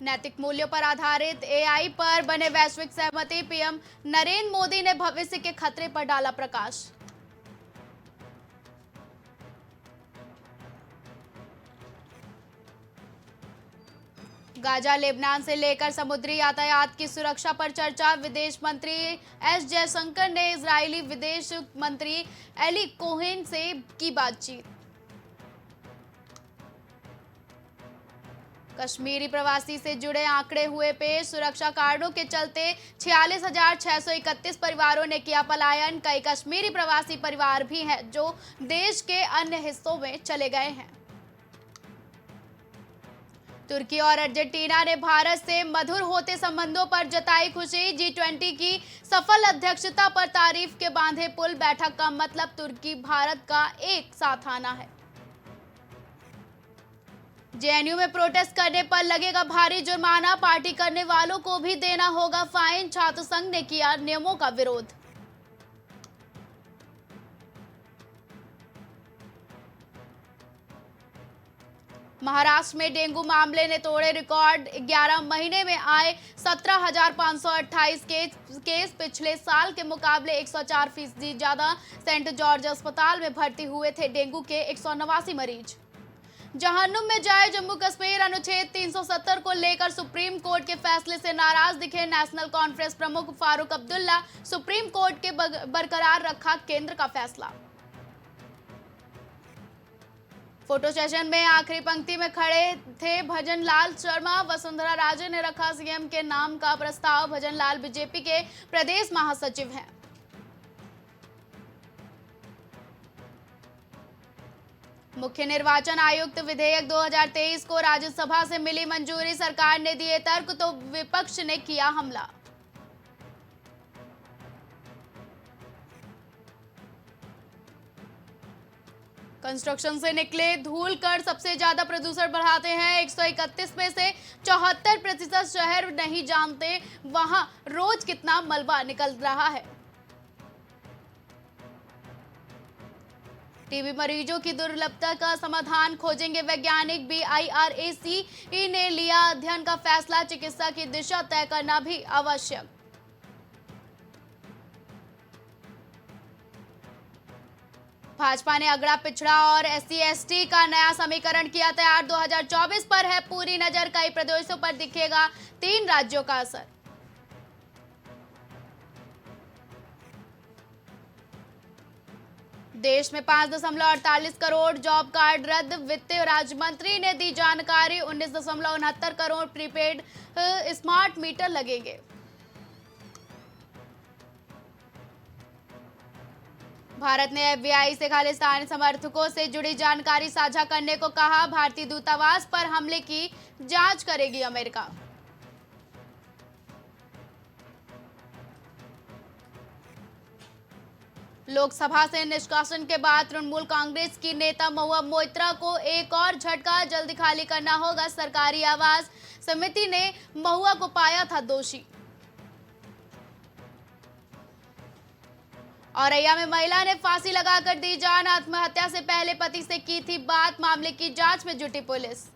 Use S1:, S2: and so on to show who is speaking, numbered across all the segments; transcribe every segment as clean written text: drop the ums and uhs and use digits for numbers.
S1: नैतिक मूल्यों पर आधारित एआई पर बने वैश्विक सहमति, पीएम नरेंद्र मोदी ने भविष्य के खतरे पर डाला प्रकाश। गाजा लेबनान से लेकर समुद्री यातायात की सुरक्षा पर चर्चा, विदेश मंत्री एस जयशंकर ने इजरायली विदेश मंत्री एली कोहेन से की बातचीत। कश्मीरी प्रवासी से जुड़े आंकड़े हुए पेश, सुरक्षा कारणों के चलते 46,631 परिवारों ने किया पलायन। कई कश्मीरी प्रवासी परिवार भी हैं जो देश के अन्य हिस्सों में चले गए हैं। तुर्की और अर्जेंटीना ने भारत से मधुर होते संबंधों पर जताई खुशी, G20 की सफल अध्यक्षता पर तारीफ के बांधे पुल, बैठक का मतलब तुर्की भारत का एक साथ आना है। जेएनयू में प्रोटेस्ट करने पर लगेगा भारी जुर्माना, पार्टी करने वालों को भी देना होगा फाइन, छात्र संघ ने किया नियमों का विरोध। महाराष्ट्र में डेंगू मामले ने तोड़े रिकॉर्ड, 11 महीने में आए 17,528 केस, पिछले साल के मुकाबले 104% ज्यादा। सेंट जॉर्ज अस्पताल में भर्ती हुए थे डेंगू के 189 मरीज। जहन्नुम में जाए जम्मू कश्मीर, अनुच्छेद 370 को लेकर सुप्रीम कोर्ट के फैसले से नाराज दिखे नेशनल कॉन्फ्रेंस प्रमुख फारूक अब्दुल्ला, सुप्रीम कोर्ट के बरकरार रखा केंद्र का फैसला। फोटो सेशन में आखिरी पंक्ति में खड़े थे भजन लाल शर्मा, वसुंधरा राजे ने रखा सीएम के नाम का प्रस्ताव। भजन लाल बीजेपी के प्रदेश महासचिव हैं। मुख्य निर्वाचन आयुक्त विधेयक 2023 को राज्यसभा से मिली मंजूरी, सरकार ने दिए तर्क तो विपक्ष ने किया हमला। कंस्ट्रक्शन से निकले धूल कण सबसे ज्यादा प्रदूषण बढ़ाते हैं, 131 में से 74% शहर नहीं जानते वहां रोज कितना मलबा निकल रहा है। टीबी मरीजों की दुर्लभता का समाधान खोजेंगे वैज्ञानिक, BIRAC ने लिया अध्ययन का फैसला, चिकित्सा की दिशा तय करना भी आवश्यक। भाजपा ने अगड़ा पिछड़ा और SC/ST का नया समीकरण किया तैयार, 2024 पर है पूरी नजर, कई प्रदेशों पर दिखेगा 3 राज्यों का असर। देश में 5.48 करोड़ जॉब कार्ड रद्द, वित्त राज्य मंत्री ने दी जानकारी, 19.69 करोड़ प्रीपेड स्मार्ट मीटर लगेंगे। भारत ने FBI से खालिस्तानी समर्थकों से जुड़ी जानकारी साझा करने को कहा, भारतीय दूतावास पर हमले की जांच करेगी अमेरिका। लोकसभा से निष्कासन के बाद तृणमूल कांग्रेस की नेता महुआ मोइत्रा को एक और झटका, जल्दी खाली करना होगा सरकारी आवास, समिति ने महुआ को पाया था दोषी। औरैया में महिला ने फांसी लगाकर दी जान, आत्महत्या से पहले पति से की थी बात, मामले की जांच में जुटी पुलिस।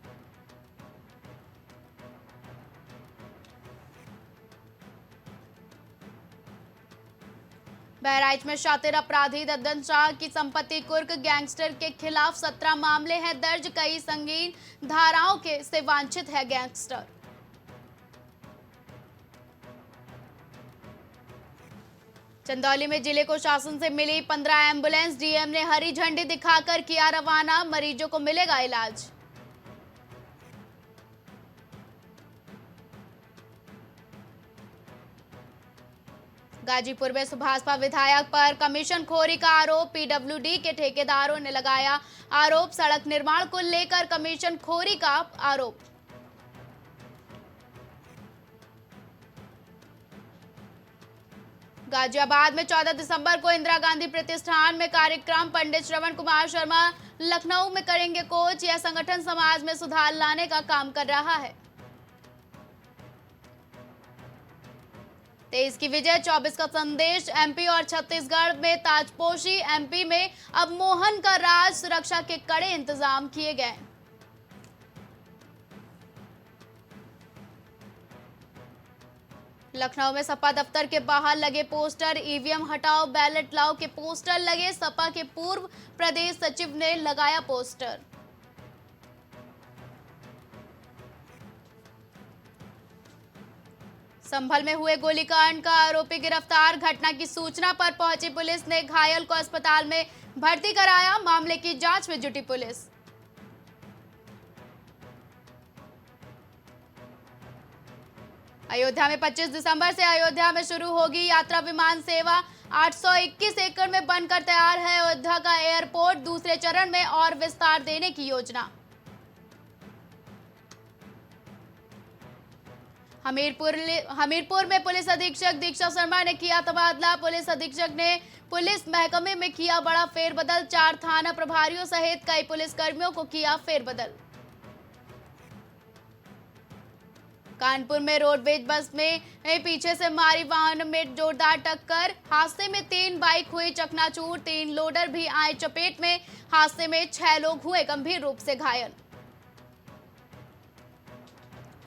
S1: बहराइच में शातिर अपराधी दद्दन शाह की संपत्ति कुर्क, गैंगस्टर के खिलाफ 17 मामले हैं दर्ज, कई संगीन धाराओं से वांछित है गैंगस्टर। चंदौली में जिले को शासन से मिली 15 एम्बुलेंस, डीएम ने हरी झंडी दिखाकर किया रवाना, मरीजों को मिलेगा इलाज। गाजीपुर में सुभाषपा विधायक पर कमीशनखोरी का आरोप, पीडब्ल्यूडी के ठेकेदारों ने लगाया आरोप, सड़क निर्माण को लेकर कमीशनखोरी का आरोप। गाजियाबाद में 14 दिसंबर को इंदिरा गांधी प्रतिष्ठान में कार्यक्रम, पंडित श्रवण कुमार शर्मा लखनऊ में करेंगे कोच, यह संगठन समाज में सुधार लाने का काम कर रहा है। 23 की विजय, 24 का संदेश, एमपी और छत्तीसगढ़ में ताजपोशी, एमपी में अब मोहन का राज, सुरक्षा के कड़े इंतजाम किए गए। लखनऊ में सपा दफ्तर के बाहर लगे पोस्टर, ईवीएम हटाओ बैलेट लाओ के पोस्टर लगे। सपा के पूर्व प्रदेश सचिव ने लगाया पोस्टर। संभल में हुए गोलीकांड का आरोपी गिरफ्तार। घटना की सूचना पर पहुंची पुलिस ने घायल को अस्पताल में भर्ती कराया। मामले की जांच में जुटी पुलिस। अयोध्या में 25 दिसंबर से अयोध्या में शुरू होगी यात्रा विमान सेवा। 821 एकड़ में बनकर तैयार है अयोध्या का एयरपोर्ट। दूसरे चरण में और विस्तार देने की योजना। हमीरपुर में पुलिस अधीक्षक दीक्षा शर्मा ने किया तबादला। पुलिस अधीक्षक ने पुलिस महकमे में किया बड़ा फेरबदल। 4 थाना प्रभारियों सहित कई पुलिसकर्मियों को किया फेरबदल। कानपुर में रोडवेज बस में पीछे से मारी वाहन में जोरदार टक्कर। हादसे में 3 बाइक हुई चकनाचूर। 3 लोडर भी आए चपेट में। हादसे में 6 लोग हुए गंभीर रूप से घायल।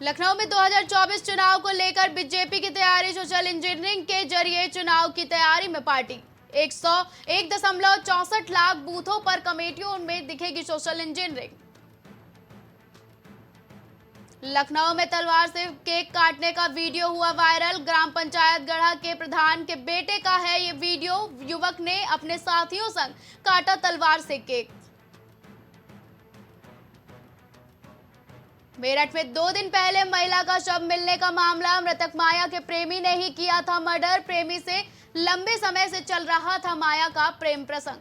S1: लखनऊ में 2024 चुनाव को लेकर बीजेपी की तैयारी। सोशल इंजीनियरिंग के जरिए चुनाव की तैयारी में पार्टी। 101.64 लाख बूथों पर कमेटियों में दिखेगी सोशल इंजीनियरिंग। लखनऊ में तलवार से केक काटने का वीडियो हुआ वायरल। ग्राम पंचायत गढ़ा के प्रधान के बेटे का है ये वीडियो। युवक ने अपने साथियों संग काटा तलवार से केक। मेरठ में 2 दिन पहले महिला का शव मिलने का मामला। मृतक माया के प्रेमी ने ही किया था मर्डर। प्रेमी से लंबे समय से चल रहा था माया का प्रेम प्रसंग।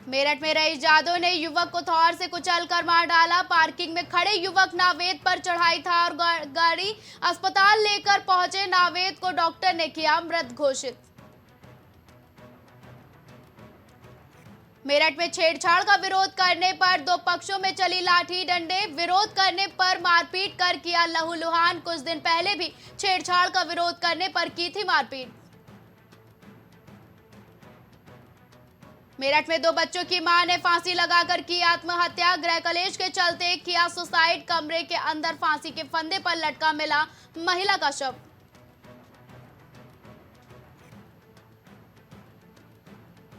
S1: मेरठ में रईस जादव ने युवक को थौर से कुचलकर मार डाला। पार्किंग में खड़े युवक नावेद पर चढ़ाई था और गाड़ी अस्पताल लेकर पहुंचे। नावेद को डॉक्टर ने किया मृत घोषित। मेरठ में छेड़छाड़ का विरोध करने पर 2 पक्षों में चली लाठी डंडे। विरोध करने पर मारपीट कर किया लहूलुहान। कुछ दिन पहले भी छेड़छाड़ का विरोध करने पर की थी मारपीट। मेरठ में 2 बच्चों की मां ने फांसी लगाकर की आत्महत्या। गृह कलेश के चलते किया सुसाइड। कमरे के अंदर फांसी के फंदे पर लटका मिला महिला का शव।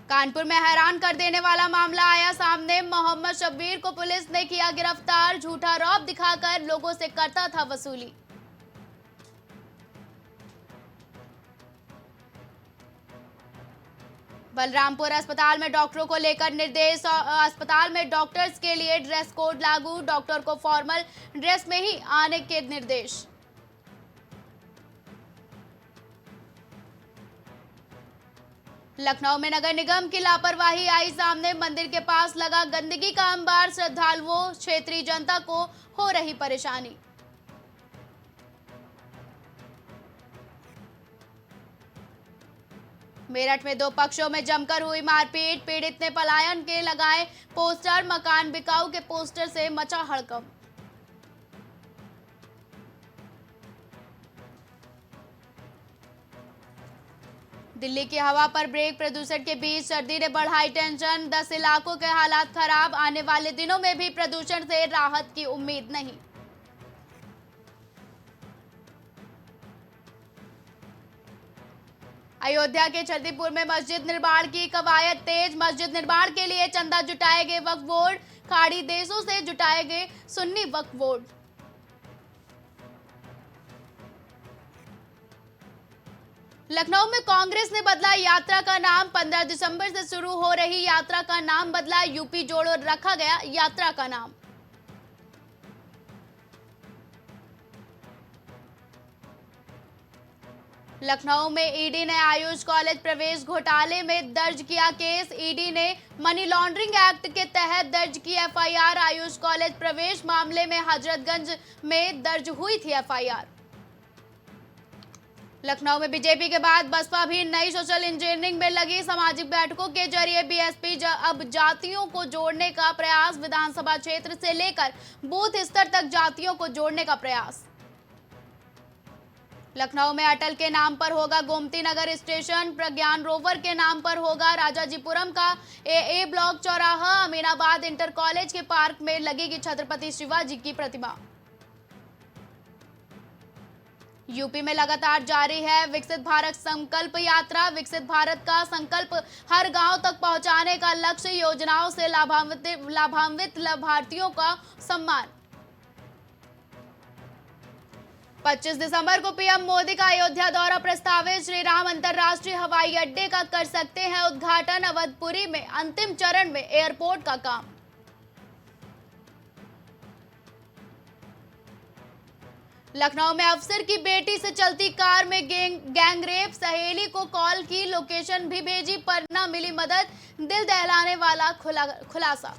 S1: कानपुर में हैरान कर देने वाला मामला आया सामने। मोहम्मद शब्बीर को पुलिस ने किया गिरफ्तार। झूठा रौब दिखाकर लोगों से करता था वसूली। बलरामपुर अस्पताल में डॉक्टरों को लेकर निर्देश। अस्पताल में डॉक्टर्स के लिए ड्रेस कोड लागू। डॉक्टर को फॉर्मल ड्रेस में ही आने के निर्देश। लखनऊ में नगर निगम की लापरवाही आई सामने। मंदिर के पास लगा गंदगी का अंबार। श्रद्धालुओं क्षेत्रीय जनता को हो रही परेशानी। मेरठ में 2 पक्षों में जमकर हुई मारपीट। पीड़ित ने पलायन के लगाए पोस्टर। मकान बिकाऊ के पोस्टर से मचा हड़कंप। दिल्ली की हवा पर ब्रेक। प्रदूषण के बीच सर्दी ने बढ़ाई टेंशन। 10 इलाकों के हालात खराब। आने वाले दिनों में भी प्रदूषण से राहत की उम्मीद नहीं। अयोध्या के छतरपुर में मस्जिद निर्माण की कवायद तेज। मस्जिद निर्माण के लिए चंदा जुटाएंगे वक्फ बोर्ड। खाड़ी देशों से जुटाएंगे सुन्नी वक्फ बोर्ड। लखनऊ में कांग्रेस ने बदला यात्रा का नाम। 15 दिसंबर से शुरू हो रही यात्रा का नाम बदला। यूपी जोड़ो रखा गया यात्रा का नाम। लखनऊ में ईडी ने आयुष कॉलेज प्रवेश घोटाले में दर्ज किया केस। ईडी ने मनी लॉन्ड्रिंग एक्ट के तहत दर्ज की एफआईआर। आयुष कॉलेज प्रवेश मामले में हजरतगंज में दर्ज हुई थी एफआईआर। लखनऊ में बीजेपी के बाद बसपा भी नई सोशल इंजीनियरिंग में लगी। सामाजिक बैठकों के जरिए बीएसपी अब जातियों को जोड़ने का प्रयास। विधानसभा क्षेत्र से लेकर बूथ स्तर तक जातियों को जोड़ने का प्रयास। लखनऊ में अटल के नाम पर होगा गोमती नगर स्टेशन, प्रज्ञान रोवर के नाम पर होगा राजाजीपुरम का ए ब्लॉक चौराहा, अमीनाबाद इंटर कॉलेज के पार्क में लगेगी छत्रपति शिवाजी की प्रतिमा। यूपी में लगातार जारी है विकसित भारत संकल्प यात्रा, विकसित भारत का संकल्प हर गांव तक पहुंचाने का लक्ष्य, योजनाओं से लाभान्वित लाभार्थियों का सम्मान। 25 दिसंबर को पीएम मोदी का अयोध्या दौरा प्रस्तावित, श्री राम अंतर्राष्ट्रीय हवाई अड्डे का कर सकते हैं उद्घाटन, अवधपुरी में अंतिम चरण में एयरपोर्ट का काम। लखनऊ में अफसर की बेटी से चलती कार में गैंगरेप, सहेली को कॉल की, लोकेशन भी भेजी पर न मिली मदद, दिल दहलाने वाला खुलासा।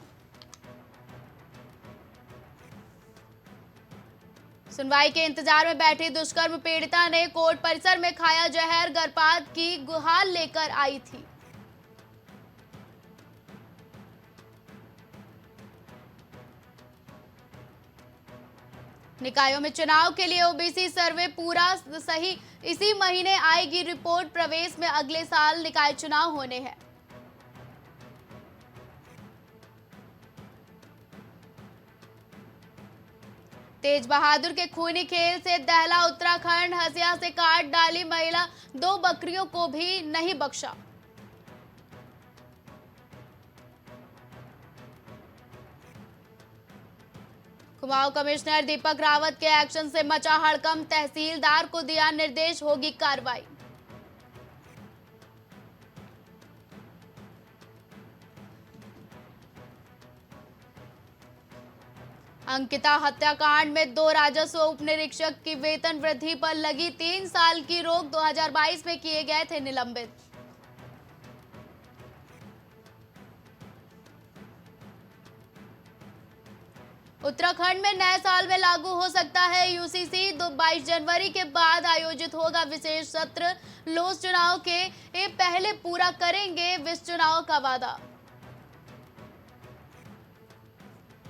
S1: सुनवाई के इंतजार में बैठी दुष्कर्म पीड़िता ने कोर्ट परिसर में खाया जहर, गर्भपात की गुहार लेकर आई थी। निकायों में चुनाव के लिए ओबीसी सर्वे पूरा सही, इसी महीने आएगी रिपोर्ट, प्रवेश में अगले साल निकाय चुनाव होने हैं। तेज बहादुर के खूनी खेल से दहला उत्तराखंड, हसिया से काट डाली महिला, 2 बकरियों को भी नहीं बख्शा। कुमाऊं कमिश्नर दीपक रावत के एक्शन से मचा हड़कंप, तहसीलदार को दिया निर्देश, होगी कार्रवाई। अंकिता हत्याकांड में 2 राजस्व उप निरीक्षक की वेतन वृद्धि पर लगी 3 साल की रोक, 2022 में किए गए थे निलंबित। उत्तराखंड में नए साल में लागू हो सकता है यूसीसी, 22 जनवरी के बाद आयोजित होगा विशेष सत्र, लोस चुनाव के पहले पूरा करेंगे विस चुनाव का वादा।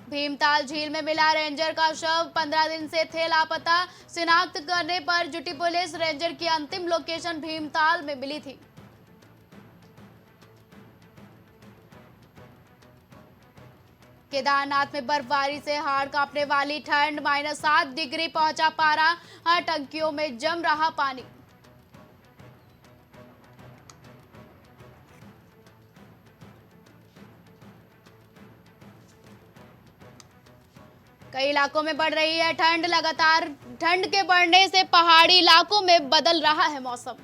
S1: भीमताल झील में मिला रेंजर का शव, 15 दिन से थे लापता, शिनाख्त करने पर जुटी पुलिस, रेंजर की अंतिम लोकेशन भीमताल में मिली थी। केदारनाथ में बर्फबारी से हाड़ कांपने वाली ठंड, -7 डिग्री पहुंचा पारा, टंकियों में जम रहा पानी। कई इलाकों में बढ़ रही है ठंड, लगातार ठंड के बढ़ने से पहाड़ी इलाकों में बदल रहा है मौसम।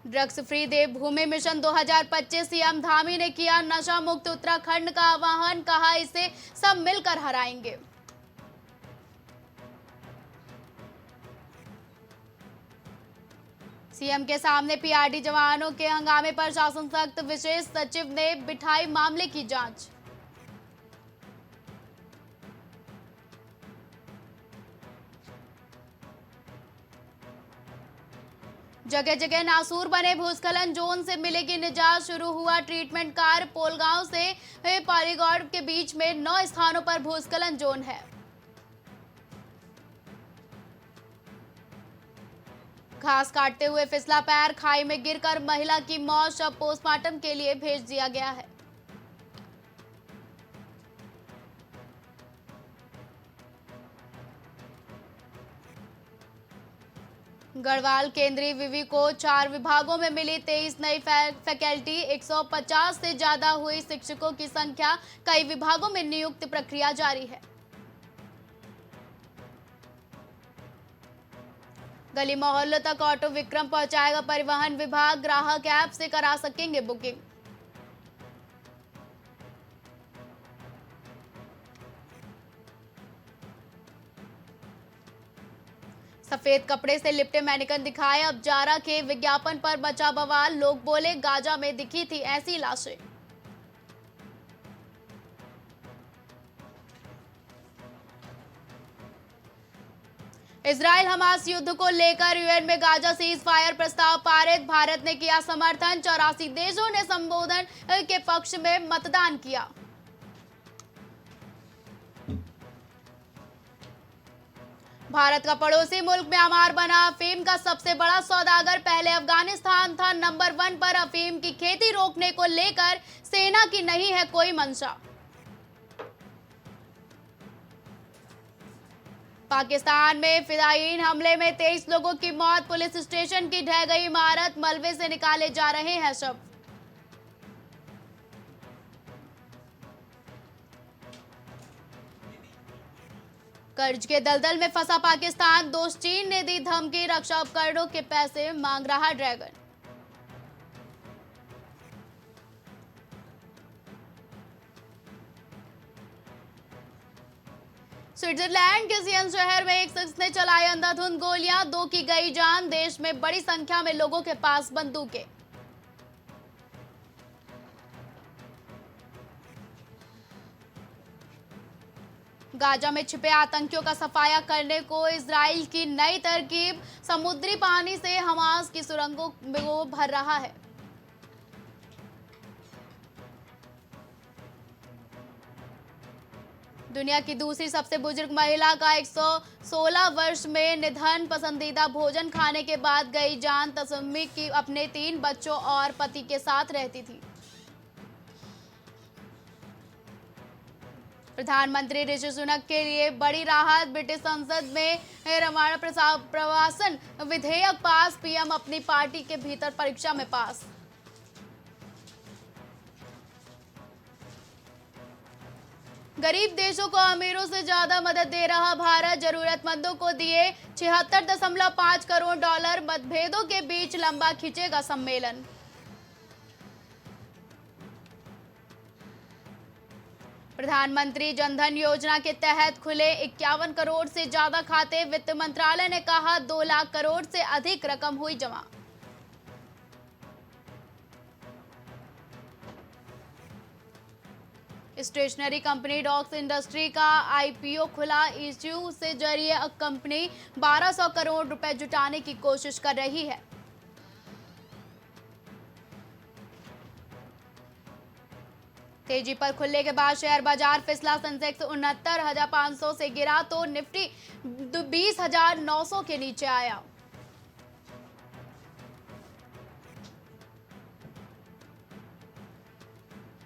S1: ड्रग्स फ्री देवभूमि मिशन 2025, सीएम धामी ने किया नशा मुक्त उत्तराखंड का आह्वान, कहा इसे सब मिलकर हराएंगे। सीएम के सामने पीआरडी जवानों के हंगामे पर शासन सख्त, विशेष सचिव ने बिठाई मामले की जांच। जगह जगह नासूर बने, भूस्खलन जोन से मिलेगी निजात, शुरू हुआ ट्रीटमेंट कार्य, पोलगांव से पालीगौड़ के बीच में 9 स्थानों पर भूस्खलन जोन है। घास काटते हुए फिसला पैर, खाई में गिरकर महिला की मौत, शव पोस्टमार्टम के लिए भेज दिया गया है। गढ़वाल केंद्रीय विवि को 4 विभागों में मिली 23 नई फैकल्टी, 150 से ज्यादा हुई शिक्षकों की संख्या, कई विभागों में नियुक्ति प्रक्रिया जारी है। गली मोहल्लों तक ऑटो विक्रम पहुंचाएगा परिवहन विभाग, ग्राहक ऐप से करा सकेंगे बुकिंग। सफेद कपड़े से लिपटे मैनिकन दिखाए, अब जारा के विज्ञापन पर मचा बवाल, लोग बोले गाजा में दिखी थी ऐसी लाशें। इजराइल हमास युद्ध को लेकर यूएन में गाजा सीज फायर प्रस्ताव पारित, भारत ने किया समर्थन, 84 देशों ने संबोधन के पक्ष में मतदान किया। भारत का पड़ोसी मुल्क म्यांमार बना अफीम का सबसे बड़ा सौदागर। पहले अफगानिस्तान था नंबर 1 पर। अफीम की खेती रोकने को लेकर सेना की नहीं है कोई मंशा। पाकिस्तान में फिदायीन हमले में 23 लोगों की मौत। पुलिस स्टेशन की ढह गई इमारत, मलबे से निकाले जा रहे हैं शव। कर्ज के दलदल में फंसा पाकिस्तान, दोस्त चीन ने दी धमकी। रक्षा उपकरणों के पैसे मांग रहा ड्रैगन। स्विट्जरलैंड के सियन शहर में एक शख्स ने चलाई अंधाधुंध गोलियां, 2 की गई जान। देश में बड़ी संख्या में लोगों के पास बंदूकें। गाजा में छिपे आतंकियों का सफाया करने को इजराइल की नई तरकीब। समुद्री पानी से हमास की सुरंगों को भर रहा है। दुनिया की दूसरी सबसे बुजुर्ग महिला का 116 वर्ष में निधन। पसंदीदा भोजन खाने के बाद गई जान। तस्मी की अपने 3 बच्चों और पति के साथ रहती थी। प्रधानमंत्री ऋषि सुनक के लिए बड़ी राहत। ब्रिटिश संसद में रवाना प्रवासन विधेयक पास। पीएम अपनी पार्टी के भीतर परीक्षा में पास। गरीब देशों को अमीरों से ज्यादा मदद दे रहा भारत। जरूरतमंदों को दिए 76.5 करोड़ डॉलर। मतभेदों के बीच लंबा खिंचेगा सम्मेलन। प्रधानमंत्री जनधन योजना के तहत खुले 51 करोड़ से ज्यादा खाते। वित्त मंत्रालय ने कहा 2 लाख करोड़ से अधिक रकम हुई जमा। स्टेशनरी कंपनी डॉक्स इंडस्ट्री का आईपीओ खुला। इश्यू से जरिए कंपनी 1200 करोड़ रुपए जुटाने की कोशिश कर रही है। तेजी पर खुलने के बाद शेयर बाजार फिसला। सेंसेक्स 69,500 से गिरा तो निफ्टी 20,900 के नीचे आया।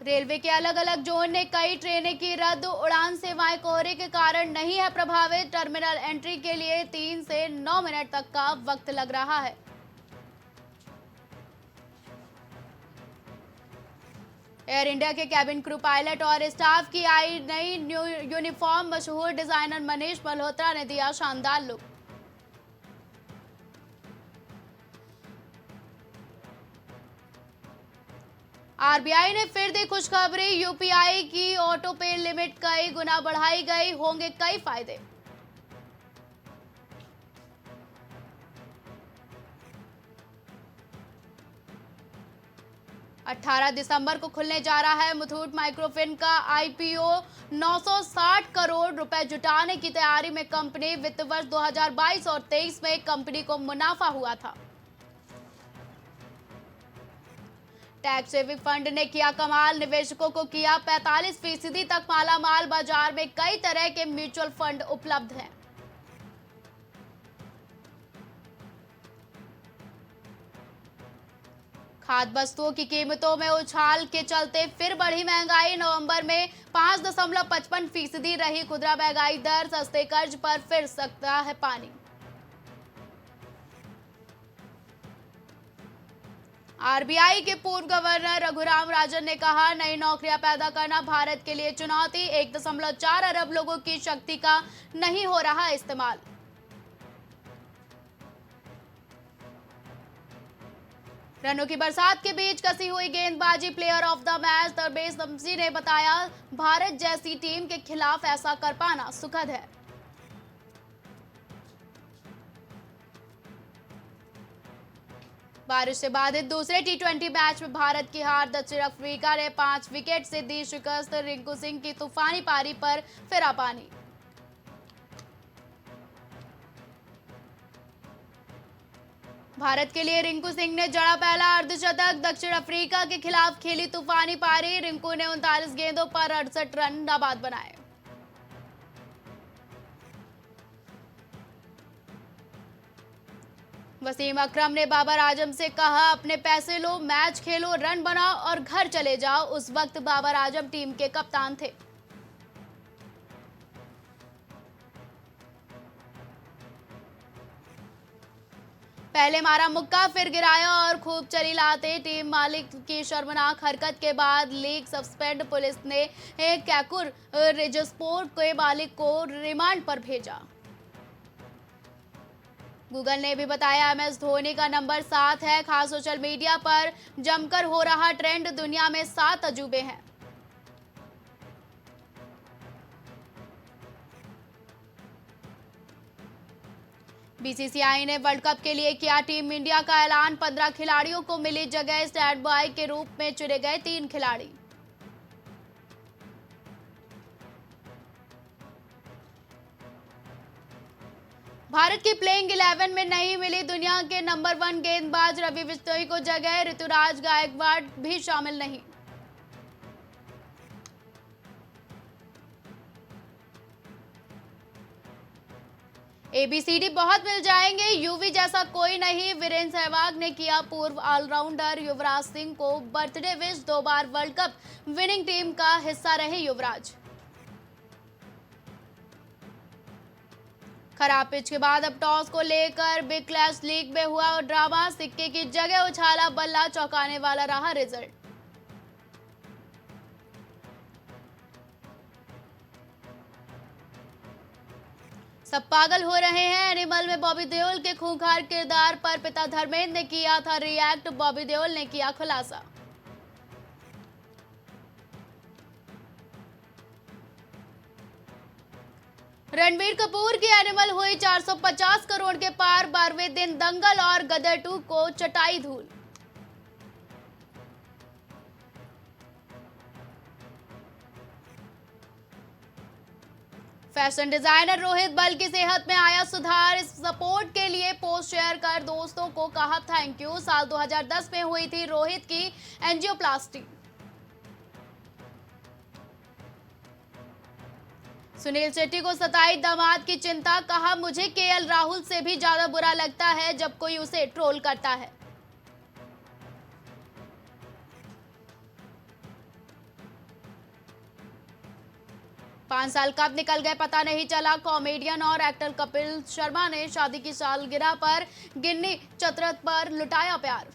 S1: रेलवे के अलग अलग जोन ने कई ट्रेनें की रद्द। उड़ान सेवाएं कोहरे के कारण नहीं है प्रभावित। टर्मिनल एंट्री के लिए 3 से 9 मिनट तक का वक्त लग रहा है। एयर इंडिया के कैबिन क्रू, पायलट और स्टाफ की आई नई यूनिफॉर्म। मशहूर डिजाइनर मनीष मल्होत्रा ने दिया शानदार लुक। आरबीआई ने फिर दी खुशखबरी। यूपीआई की ऑटो पे लिमिट कई गुना बढ़ाई गई। होंगे कई फायदे। अठारह दिसंबर को खुलने जा रहा है मुथूट माइक्रोफिन का आईपीओ। 960 करोड़ रुपए जुटाने की तैयारी में कंपनी। वित्त वर्ष 2022 और 23 में कंपनी को मुनाफा हुआ था। टैक्स सेविंग फंड ने किया कमाल। निवेशकों को किया 45% तक मालामाल। बाजार में कई तरह के म्यूचुअल फंड उपलब्ध हैं। खाद्य वस्तुओं की कीमतों में उछाल के चलते फिर बढ़ी महंगाई। नवंबर में 5.55% रही खुदरा महंगाई दर। सस्ते कर्ज पर फिर सकता है पानी। आरबीआई के पूर्व गवर्नर रघुराम राजन ने कहा नई नौकरियां पैदा करना भारत के लिए चुनौती। 1.4 अरब लोगों की शक्ति का नहीं हो रहा इस्तेमाल। रनों की बरसात के बीच कसी हुई गेंदबाजी। प्लेयर ऑफ द मैच तरबेज शम्सी ने बताया भारत जैसी टीम के खिलाफ ऐसा कर पाना सुखद है। बारिश से बाधित दूसरे टी20 मैच में भारत की हार। दक्षिण अफ्रीका ने 5 विकेट से दी शिकस्त। रिंकू सिंह की तूफानी पारी पर फिरा पानी। भारत के लिए रिंकू सिंह ने जड़ा पहला अर्धशतक। दक्षिण अफ्रीका के खिलाफ खेली तूफानी पारी। रिंकू ने 39 गेंदों पर 68 रन नाबाद बनाए। वसीम अकरम ने बाबर आजम से कहा, अपने पैसे लो, मैच खेलो, रन बनाओ और घर चले जाओ। उस वक्त बाबर आजम टीम के कप्तान थे। पहले मारा मुक्का, फिर गिराया और खूब चली लाते। टीम मालिक की शर्मनाक हरकत के बाद लीग सस्पेंड। पुलिस ने कैकुर रिजस्पोर्ट के मालिक को रिमांड पर भेजा। गूगल ने भी बताया MS धोनी का नंबर 7 है। खास सोशल मीडिया पर जमकर हो रहा ट्रेंड, दुनिया में 7 अजूबे हैं। BCCI ने वर्ल्ड कप के लिए किया टीम इंडिया का ऐलान। 15 खिलाड़ियों को मिली जगह। स्टैंड बाय के रूप में चुने गए 3 खिलाड़ी। भारत की प्लेइंग 11 में नहीं मिली दुनिया के नंबर 1 गेंदबाज रवि बिश्नोई को जगह। ऋतुराज गायकवाड़ भी शामिल नहीं। ABCD बहुत मिल जाएंगे, यूवी जैसा कोई नहीं। वीरेंद्र सहवाग ने किया पूर्व ऑलराउंडर युवराज सिंह को बर्थडे विश। 2 बार वर्ल्ड कप विनिंग टीम का हिस्सा रहे युवराज। खराब पिच के बाद अब टॉस को लेकर बिग क्लैश लीग में हुआ ड्रामा। सिक्के की जगह उछाला बल्ला, चौंकाने वाला रहा रिजल्ट। सब पागल हो रहे हैं। एनिमल में बॉबी देओल के खूंखार किरदार पर पिता धर्मेंद्र ने किया था रिएक्ट। बॉबी देओल ने किया खुलासा। रणबीर कपूर की एनिमल हुई 450 करोड़ के पार। 12वें दिन दंगल और गदर 2 को चटाई धूल। फैशन डिजाइनर रोहित बल की सेहत में आया सुधार। इस सपोर्ट के लिए पोस्ट शेयर कर दोस्तों को कहा थैंक यू। साल 2010 में हुई थी रोहित की एंजियोप्लास्टी। सुनील शेट्टी को सताई दामाद की चिंता। कहा, मुझे KL राहुल से भी ज्यादा बुरा लगता है जब कोई उसे ट्रोल करता है। पांच साल कब निकल गए पता नहीं चला। कॉमेडियन और एक्टर कपिल शर्मा ने शादी की सालगिरह पर गिन्नी चतरथ पर लुटाया प्यार।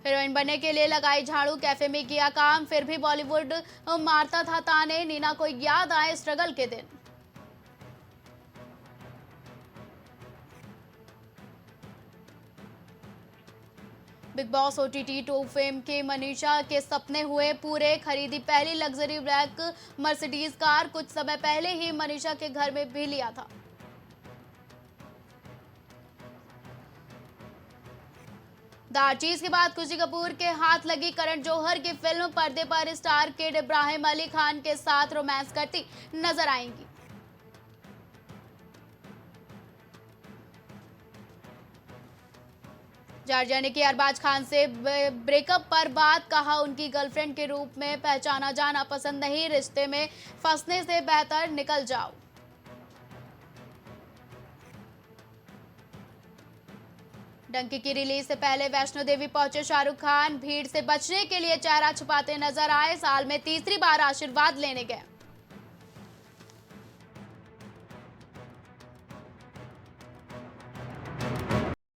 S1: हीरोइन बनने के लिए लगाई झाड़ू, कैफे में किया काम, फिर भी बॉलीवुड मारता था ताने। नीना को याद आए स्ट्रगल के दिन। बिग बॉस OTT 2 फेम के मनीषा के सपने हुए पूरे। खरीदी पहली लग्जरी ब्लैक मर्सिडीज कार। कुछ समय पहले ही मनीषा के घर में भी लिया था। दारचीज के बाद खुशी कपूर के हाथ लगी करण जौहर की फिल्म। पर्दे पर स्टार किड इब्राहिम अली खान के साथ रोमांस करती नजर आएंगी। जॉर्जिया ने की अरबाज खान से ब्रेकअप पर बात। कहा, उनकी गर्लफ्रेंड के रूप में पहचाना जाना पसंद नहीं। रिश्ते में फंसने से बेहतर निकल जाओ। डंकी की रिलीज से पहले वैष्णो देवी पहुंचे शाहरुख खान। भीड़ से बचने के लिए चेहरा छुपाते नजर आए। साल में तीसरी बार आशीर्वाद लेने गए।